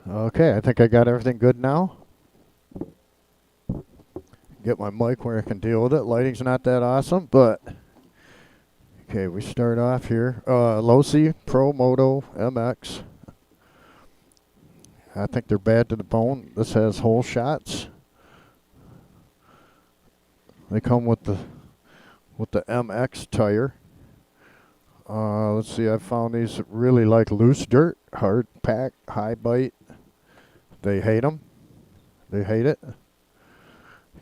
Okay, I think I got everything good now. Get my mic where I can deal with it. Lighting's not that awesome, but okay, we start off here. Losi Pro Moto MX. I think they're bad to the bone. This has hole shots. They come with the MX tire. Let's see, I found these that really like loose dirt, hard pack, high bite. They hate them. They hate it.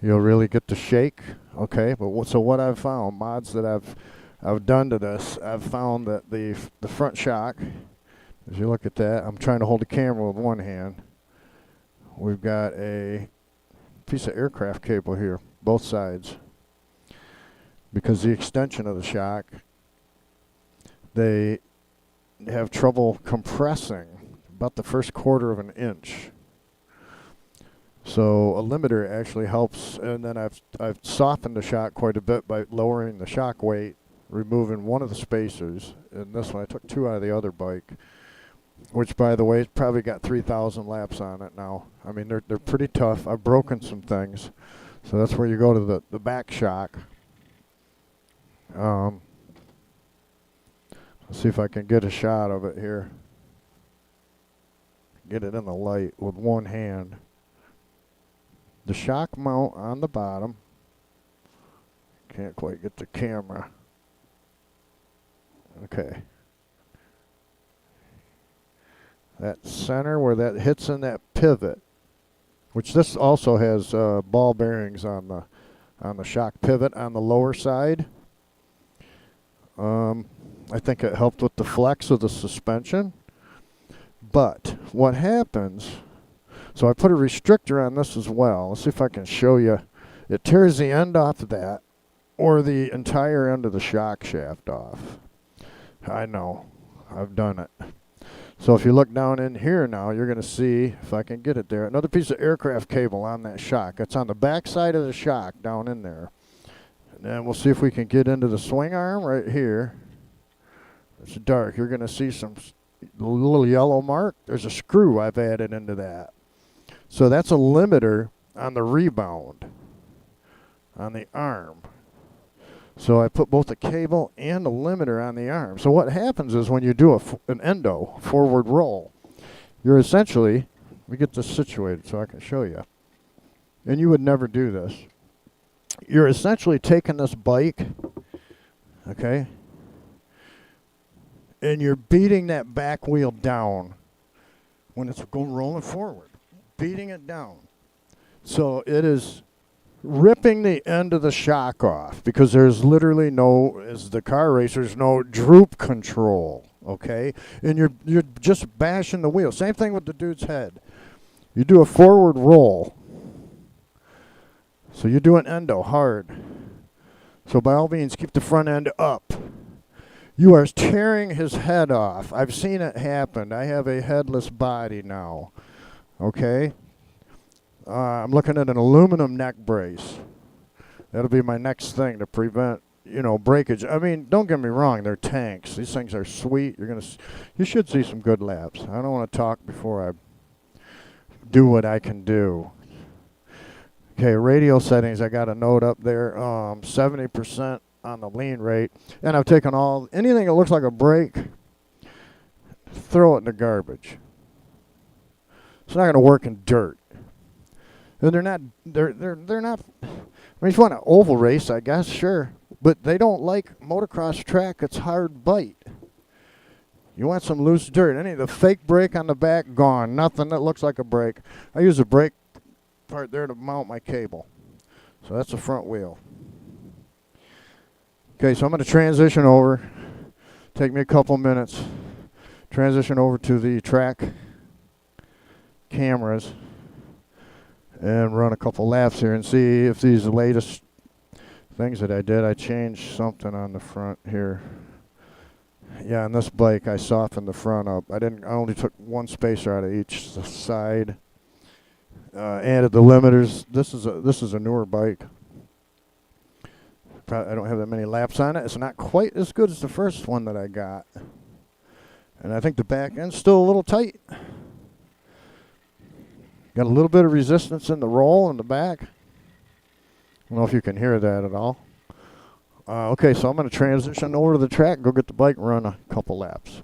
You'll really get the shake. Okay, but so what I've found, mods that I've done to this, I've found that the front shock, as you look at that, I'm trying to hold the camera with one hand. We've got a piece of aircraft cable here, both sides, because the extension of the shock, they have trouble compressing about the first quarter of an inch. So a limiter actually helps, and then I've softened the shock quite a bit by lowering the shock weight, removing one of the spacers, and this one I took two out of the other bike, which by the way it's probably got 3,000 laps on it now. I mean they're pretty tough. I've broken some things, so that's where you go to the back shock. Let's see if I can get a shot of it here. Get it in the light with one hand. The shock mount on the bottom. Can't quite get the camera. Okay. That center where that hits in that pivot, which this also has ball bearings on the shock pivot on the lower side. I think it helped with the flex of the suspension. But what happens, so I put a restrictor on this as well. Let's see if I can show you. It tears the end off of that or the entire end of the shock shaft off. I know, I've done it. So if you look down in here now, you're going to see, if I can get it there, another piece of aircraft cable on that shock. It's on the back side of the shock down in there. And then we'll see if we can get into the swing arm right here. It's dark. You're going to see some little yellow mark. There's a screw I've added into that. So that's a limiter on the rebound on the arm. So I put both the cable and the limiter on the arm. So what happens is when you do an endo, forward roll, you're essentially, let me get this situated so I can show you. And you would never do this. You're essentially taking this bike, okay, and you're beating that back wheel down when it's going rolling forward, beating it down. So it is ripping the end of the shock off because there's literally no, as the car racers know, droop control, okay? And you're just bashing the wheel. Same thing with the dude's head. You do a forward roll. So you do an endo hard. So by all means, keep the front end up. You are tearing his head off. I've seen it happen. I have a headless body now. Okay? I'm looking at an aluminum neck brace. That'll be my next thing to prevent, breakage. I mean, don't get me wrong, they're tanks. These things are sweet. You should see some good laps. I don't want to talk before I do what I can do. Okay, radio settings, I got a note up there, 70% on the lean rate. And I've taken anything that looks like a brake, throw it in the garbage. It's not going to work in dirt. And they're not, I mean, if you want an oval race, I guess, sure. But they don't like motocross track, it's hard bite. You want some loose dirt. Any of the fake brake on the back, gone. Nothing that looks like a brake. I use a brake part there to mount my cable. So that's the front wheel. Okay, so I'm going to transition over. Take me a couple minutes. Transition over to the track cameras and run a couple laps here and see if these latest things that I did. I changed something on the front here. Yeah, on this bike I softened the front up. I only took one spacer out of each side. Added the limiters. This is a newer bike. I don't have that many laps on it. It's not quite as good as the first one that I got. And I think the back end's still a little tight. Got a little bit of resistance in the roll in the back. I don't know if you can hear that at all. Okay, so I'm going to transition over to the track, go get the bike and run a couple laps.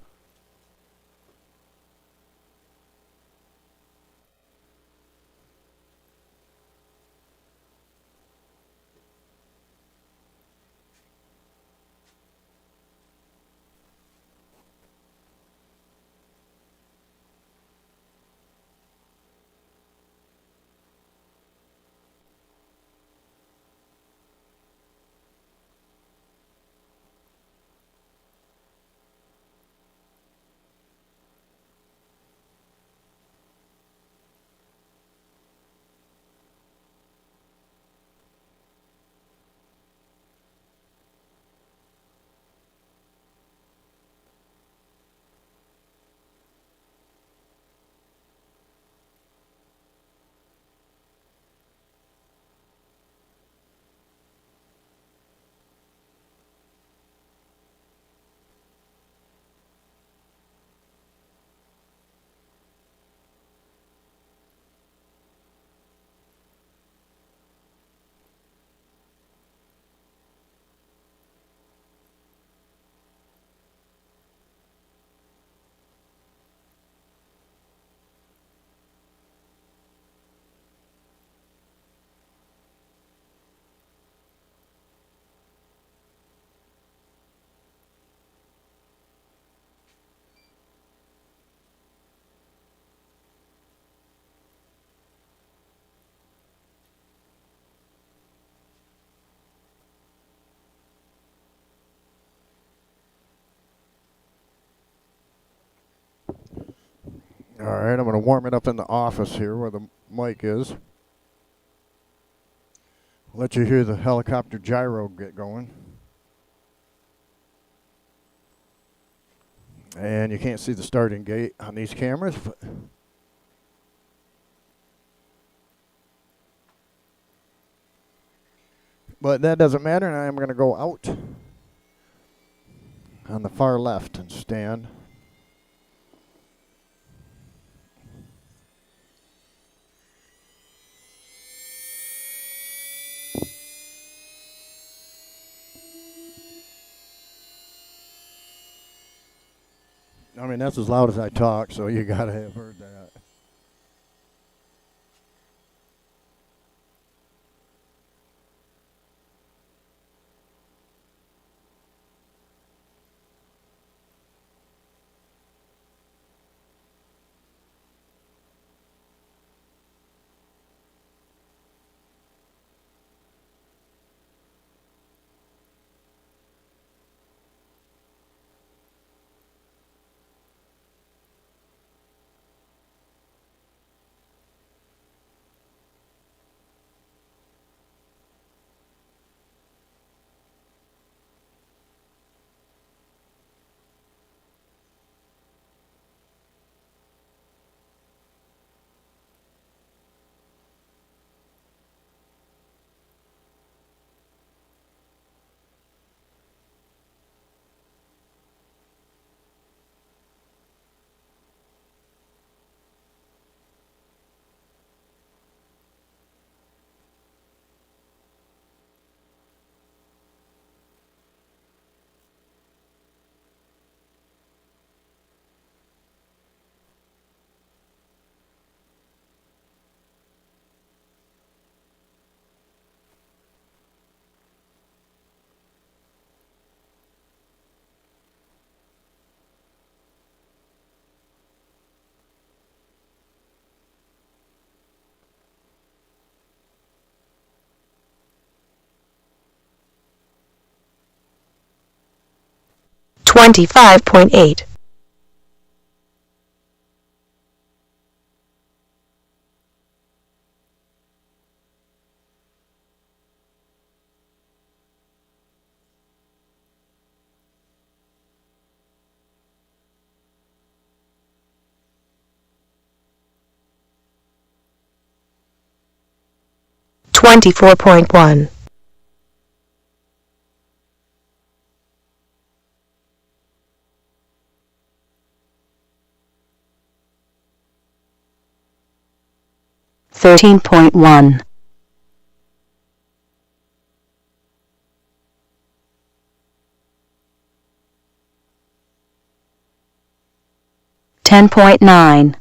All right, I'm going to warm it up in the office here where the mic is. Let you hear the helicopter gyro get going. And you can't see the starting gate on these cameras, but that doesn't matter. And I'm going to go out on the far left and stand. I mean, that's as loud as I talk, so you got to have heard that. $25.8. $24.1. 13.1. 10.9.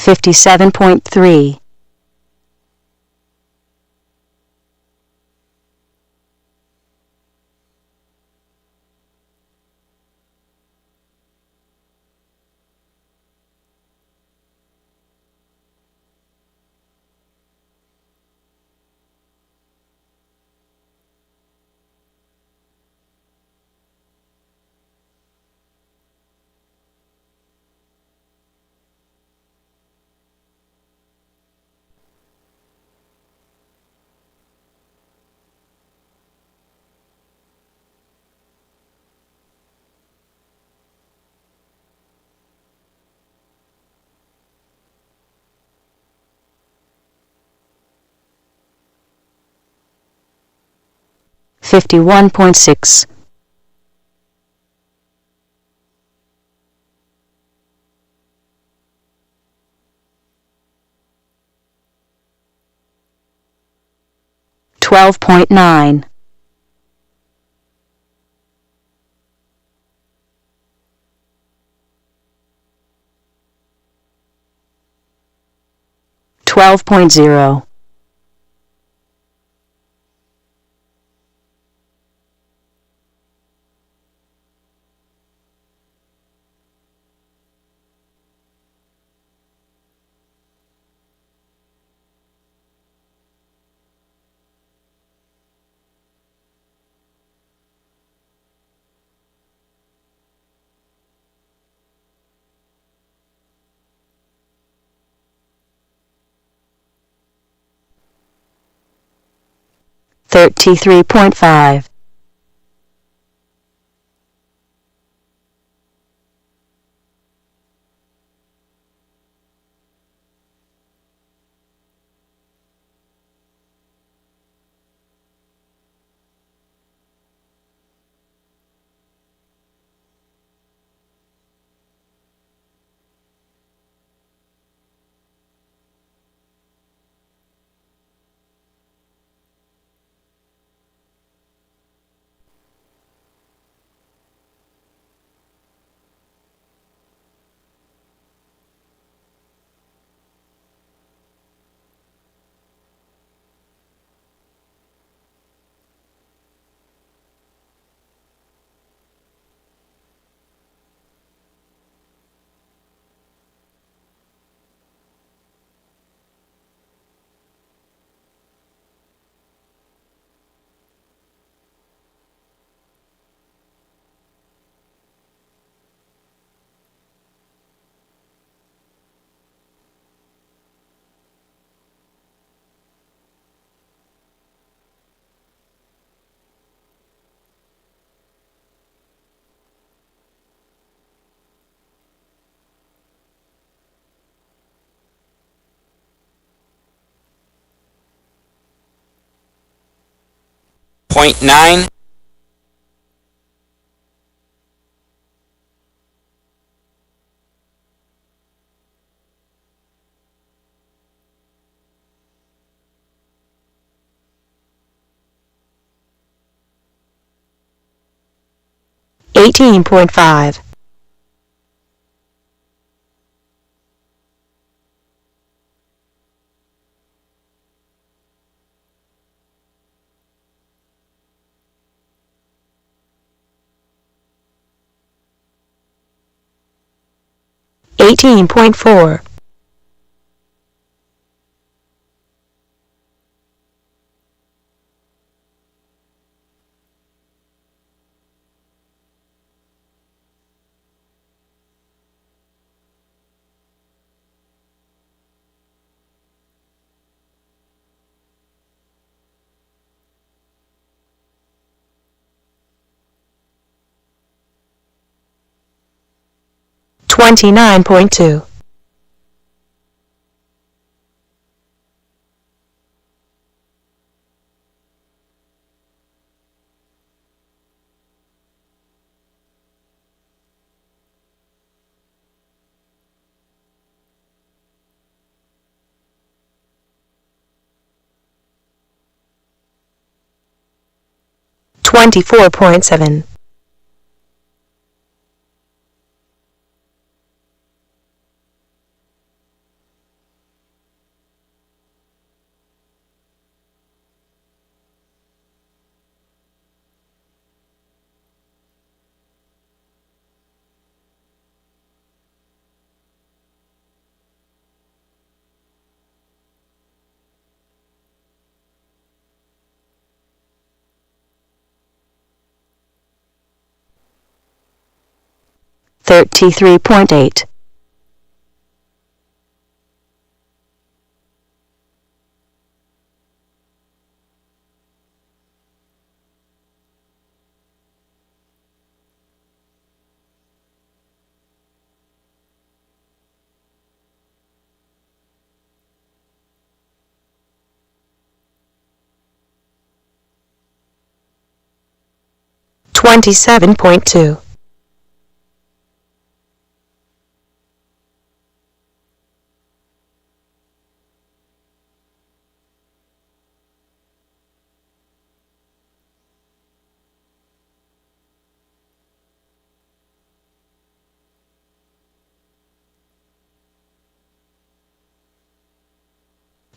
57.3. 51.6. 12.9. 12.0. 33.5. 0.9. 18.5. 18.4. 29.2. 24.7. 33.8. 27.2.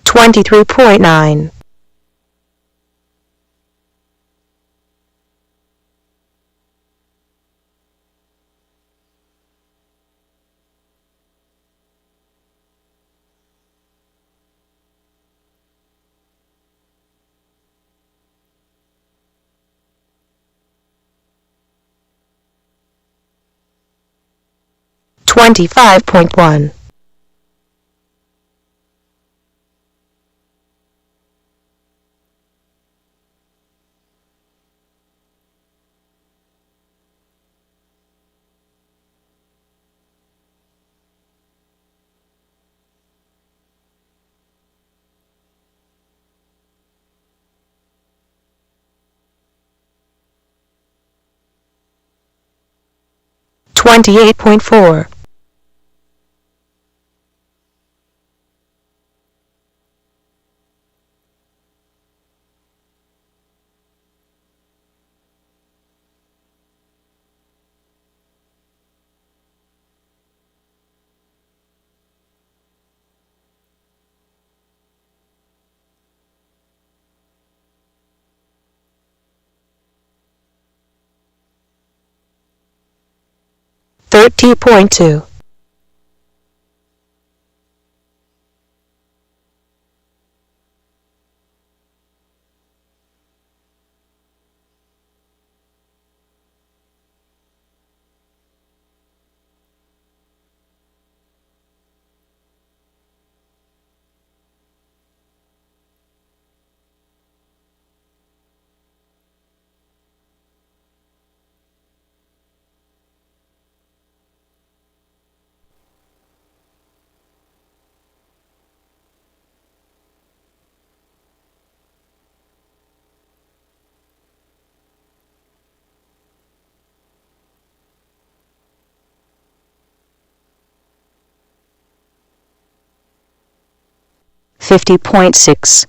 23.9. 25.1. 28.4. 30.2. 50.6.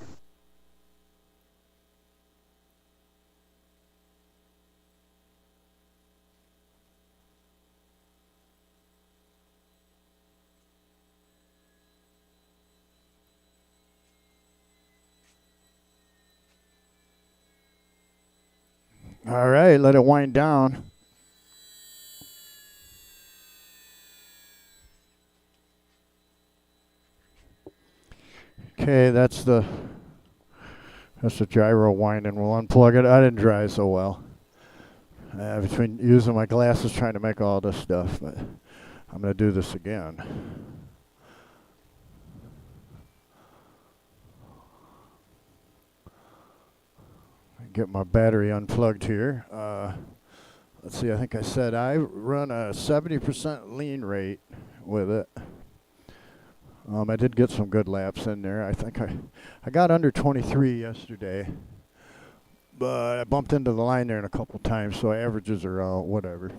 'All right, let it wind down. Okay, that's the gyro winding. We'll unplug it. I didn't dry so well. Between using my glasses trying to make all this stuff, but I'm going to do this again. Get my battery unplugged here. Let's see, I think I said I run a 70% lean rate with it. I did get some good laps in there. I think I got under 23 yesterday, but I bumped into the line there in a couple times, so averages are whatever.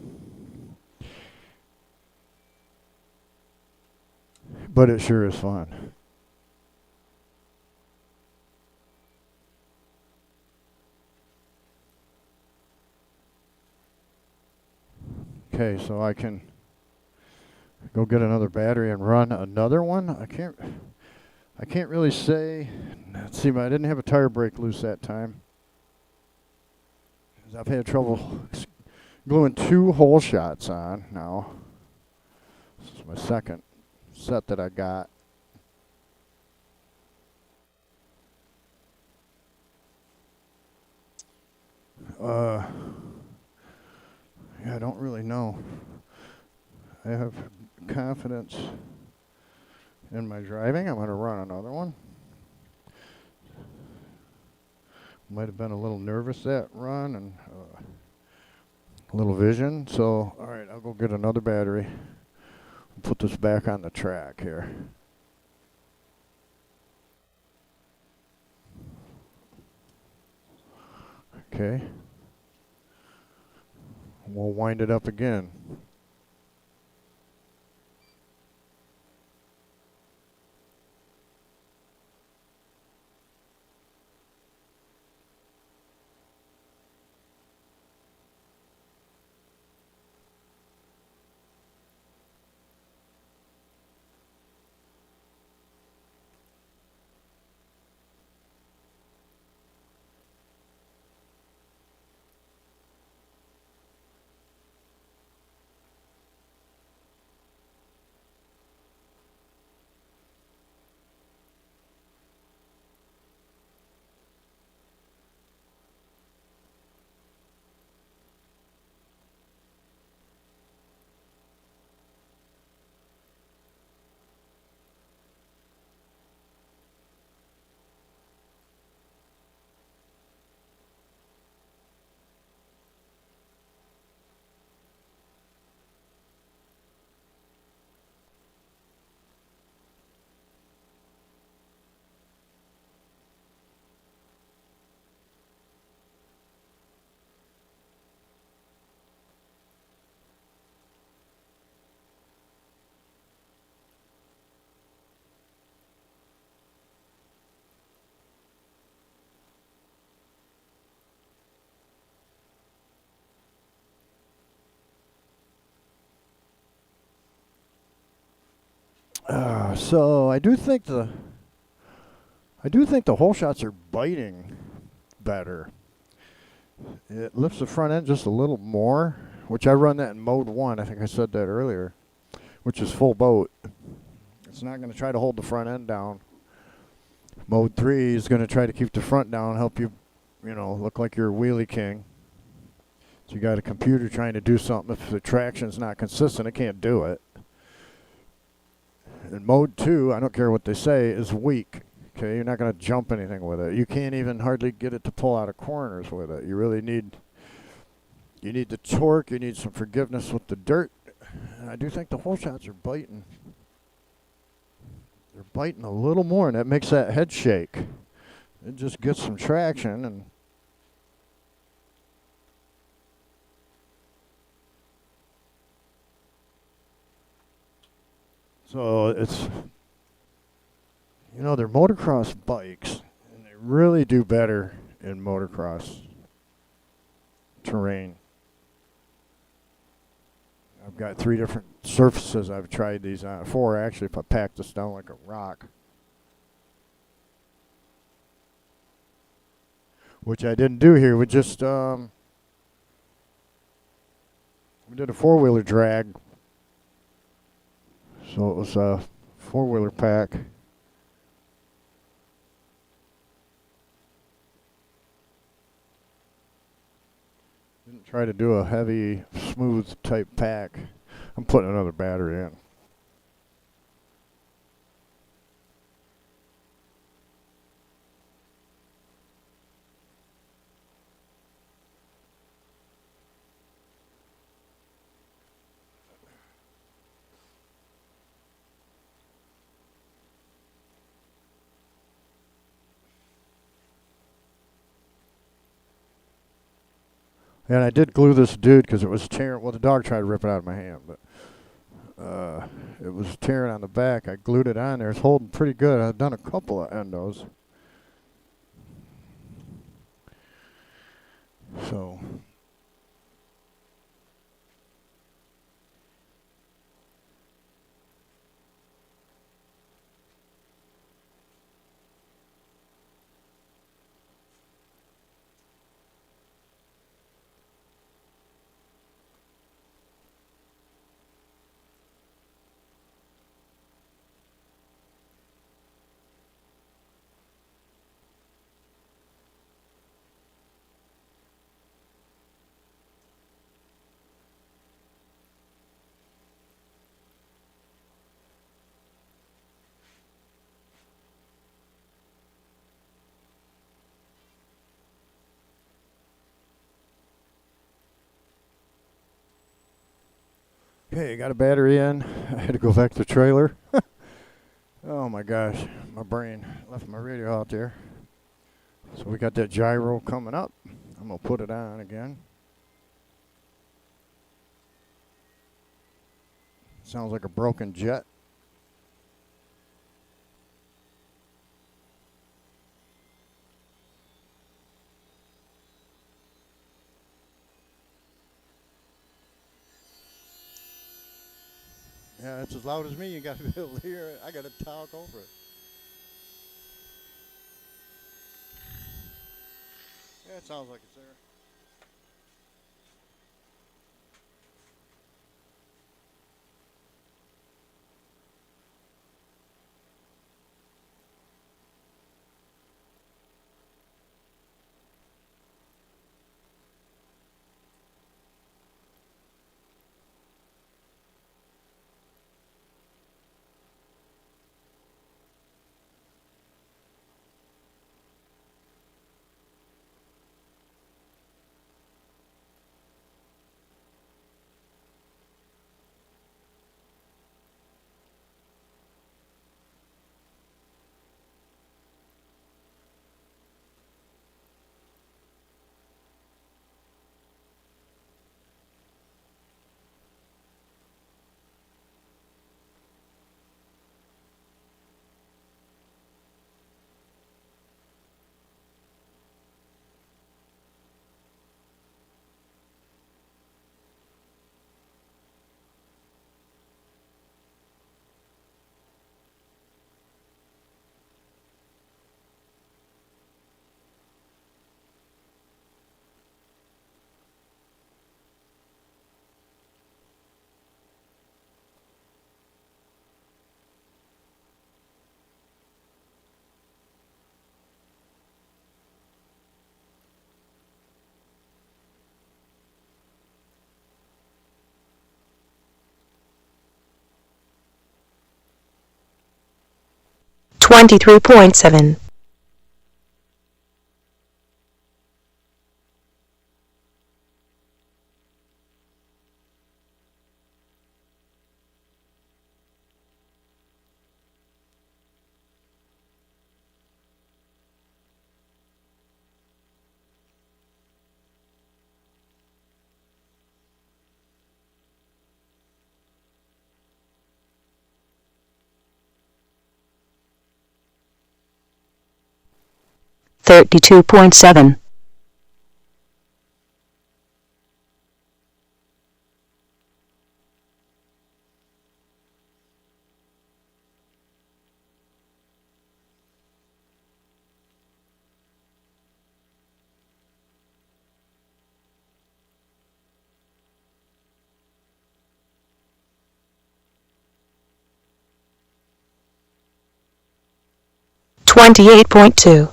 But it sure is fun. Okay, so I can go get another battery and run another one. I can't really say. Let's see, I didn't have a tire brake loose that time. I've had trouble gluing 2 hole shots on now. This is my second set that I got. Yeah, I don't really know. I have confidence in my driving. I'm going to run another one. Might have been a little nervous that run and a little vision. So, all right, I'll go get another battery. Put this back on the track here. Okay. We'll wind it up again. So I do think the hole shots are biting better. It lifts the front end just a little more, which I run that in mode 1. I think I said that earlier, which is full boat. It's not going to try to hold the front end down. Mode 3 is going to try to keep the front down, help you, look like you're a wheelie king. So you got a computer trying to do something. If the traction's not consistent, it can't do it. And mode 2, I don't care what they say, is weak. Okay, you're not going to jump anything with it. You can't even hardly get it to pull out of corners with it. You really need the torque. You need some forgiveness with the dirt. And I do think the hole shots are biting. They're biting a little more, and that makes that head shake. It just gets some traction, and so it's, they're motocross bikes, and they really do better in motocross terrain. I've got 3 different surfaces I've tried these on. 4, actually, if I pack this down like a rock. Which I didn't do here. We just, we did a 4-wheeler drag. So it was a 4-wheeler pack. Try to do a heavy, smooth type pack. I'm putting another battery in. And I did glue this dude because it was tearing. Well, the dog tried to rip it out of my hand, but it was tearing on the back. I glued it on there. It's holding pretty good. I've done a couple of endos. So. Okay, got a battery in. I had to go back to the trailer. Oh my gosh, my brain left my radio out there. So we got that gyro coming up. I'm gonna put it on again. Sounds like a broken jet. Yeah, it's as loud as me. You got to be able to hear it. I got to talk over it. Yeah, it sounds like it's there. Twenty-three point seven. 32.7. 28.2.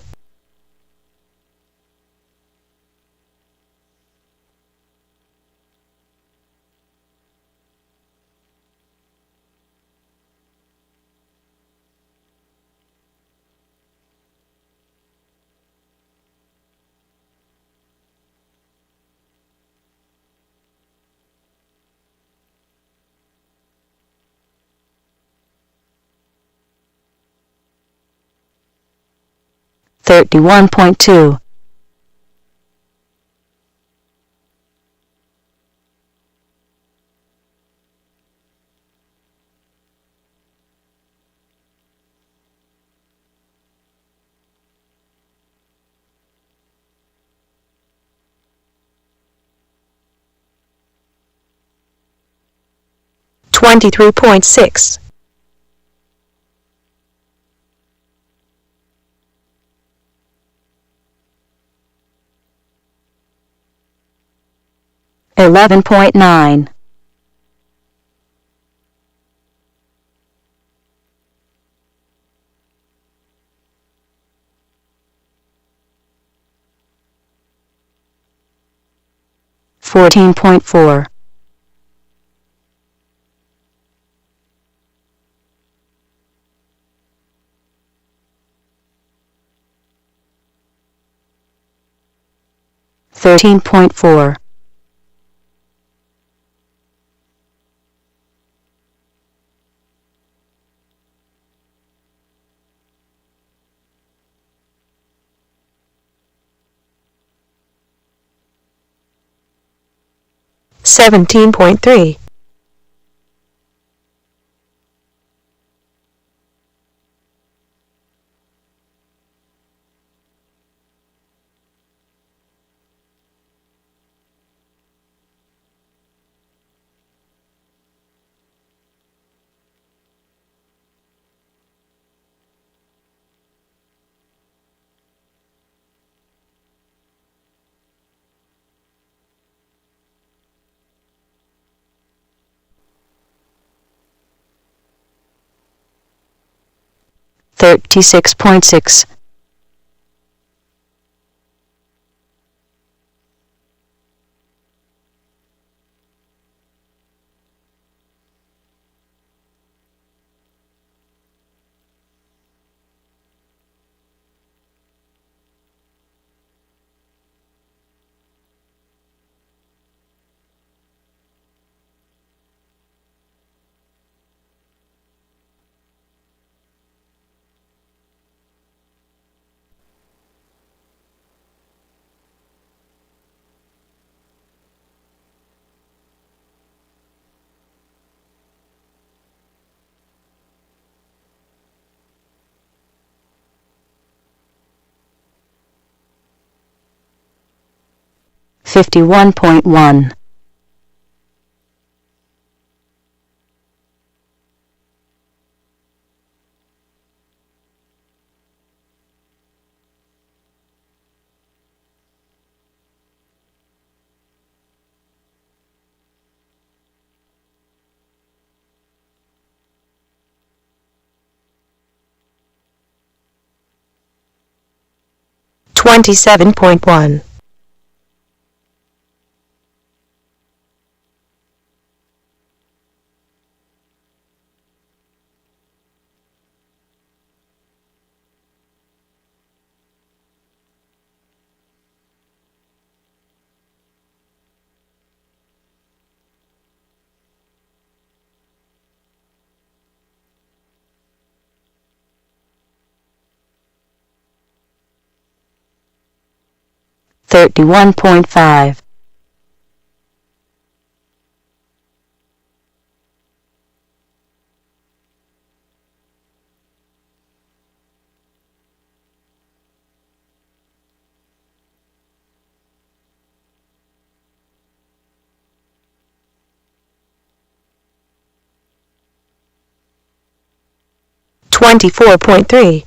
31.2, 23.6, 11.9, 14.4, 13.4, 17.3, 36.6, 51.1, 27.1, 31.5, 24.3,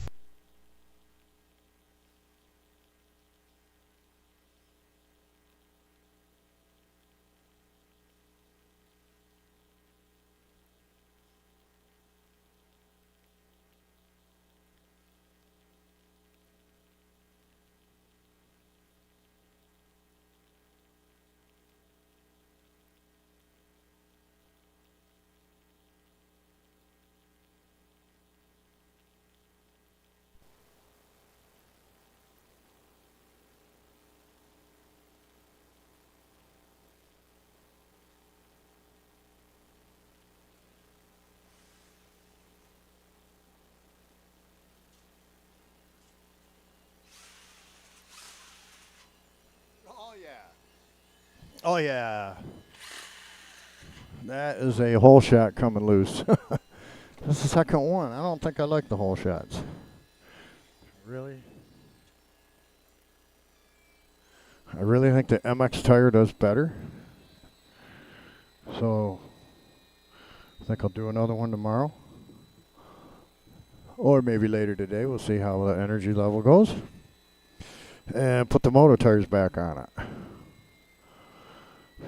Oh yeah. That is a hole shot coming loose. That's the second one. I don't think I like the hole shots. Really? I really think the MX tire does better. So I think I'll do another one tomorrow. Or maybe later today. We'll see how the energy level goes. And put the moto tires back on it.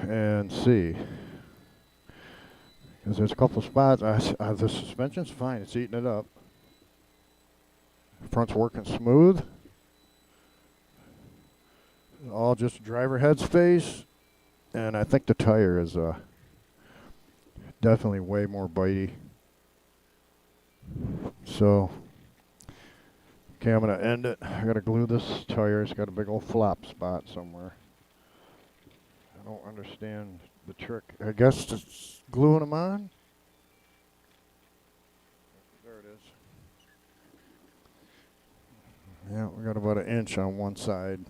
And see. Because there's a couple spots. The suspension's fine. It's eating it up. Front's working smooth. All just driver headspace. And I think the tire is definitely way more bitey. So, okay, I'm going to end it. I got to glue this tire. It's got a big old flop spot somewhere. I don't understand the trick. I guess just gluing them on. There it is. Yeah, we got about 1 inch on one side.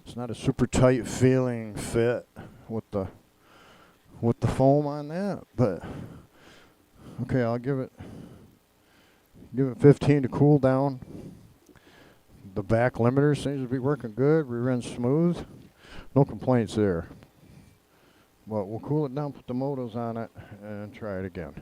It's not a super tight feeling fit with the foam on that, but okay, I'll give it 15 to cool down. The back limiter seems to be working good. Rear end smooth. No complaints there. But we'll cool it down, put the motos on it, and try it again.